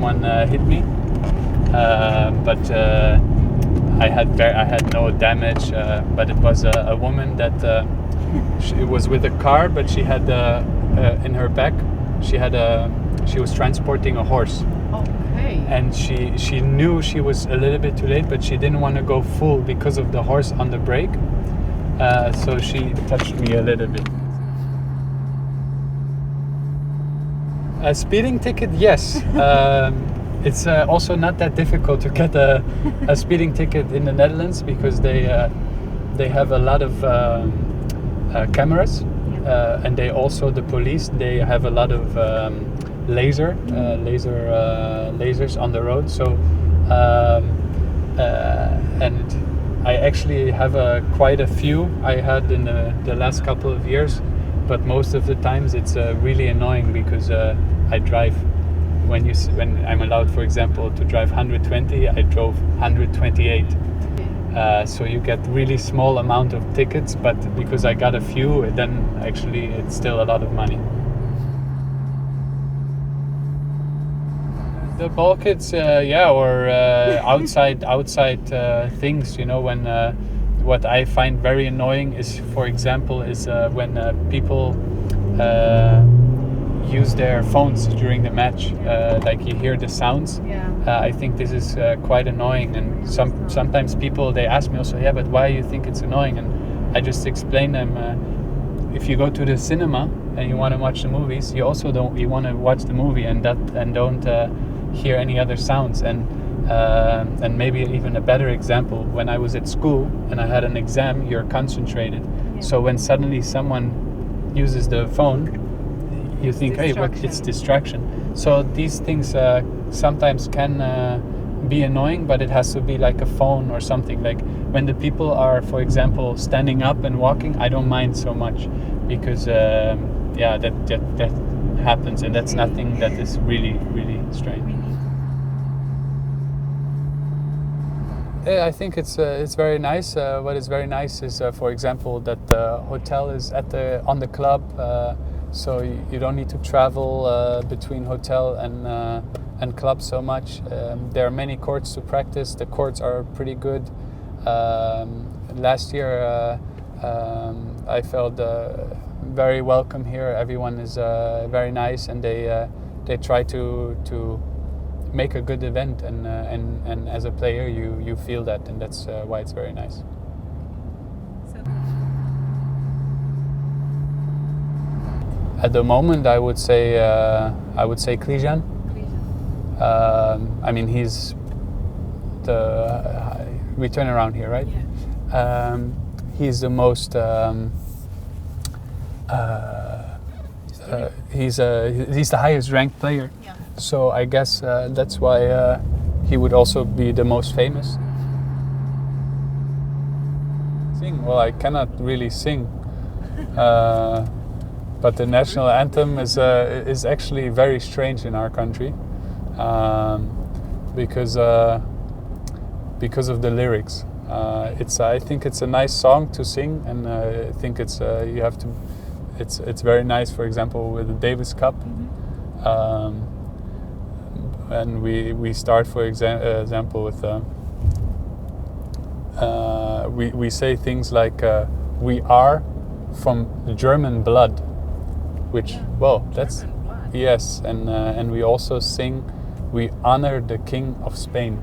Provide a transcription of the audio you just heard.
someone hit me, but I had no damage. But it was a woman that she was with a car, but she had in her back she was transporting a horse. Okay. And she knew she was a little bit too late, but she didn't want to go full because of the horse on the brake. So she touched me a little bit. A speeding ticket, yes. It's also not that difficult to get a speeding ticket in the Netherlands because they have a lot of cameras, and they also, the police, they have a lot of lasers on the road. So and I actually have quite a few I had in the last couple of years, but most of the times it's really annoying because I drive when I'm allowed, for example, to drive 120, I drove 128. So you get really small amount of tickets, but because I got a few, then actually it's still a lot of money. The bulkheads, or outside things. You know, when what I find very annoying is, for example, when people use their phones during the match. Like you hear the sounds. I think this is quite annoying, and sometimes people, they ask me also, but why you think it's annoying? And I just explain them. If you go to the cinema and you want to watch the movies, you want to watch the movie and don't hear any other sounds. And maybe even a better example, when I was at school and I had an exam, you're concentrated. So when suddenly someone uses the phone, you think, it's distraction. So these things sometimes can be annoying, but it has to be like a phone or something. Like when the people are, for example, standing up and walking, I don't mind so much because that happens, and that's nothing that is really, really strange. I think it's very nice. What is very nice is, for example, that the hotel is on the club, so you don't need to travel between hotel and club so much. There are many courts to practice. The courts are pretty good. Last year, I felt very welcome here. Everyone is very nice, and they try to make a good event, and as a player you feel that, and that's why it's very nice. At the moment, I would say Klijan. I mean, he's we turn around here, right? Yeah. He's the most. He's the highest ranked player. Yeah. So I guess that's why he would also be the most famous. Sing? Well, I cannot really sing. But the national anthem is actually very strange in our country, because of the lyrics. I think it's a nice song to sing, and I think it's very nice. For example, with the Davis Cup, and we start, for example, with we say things like we are from German blood. Which, well, that's yes, and we also sing, we honor the King of Spain.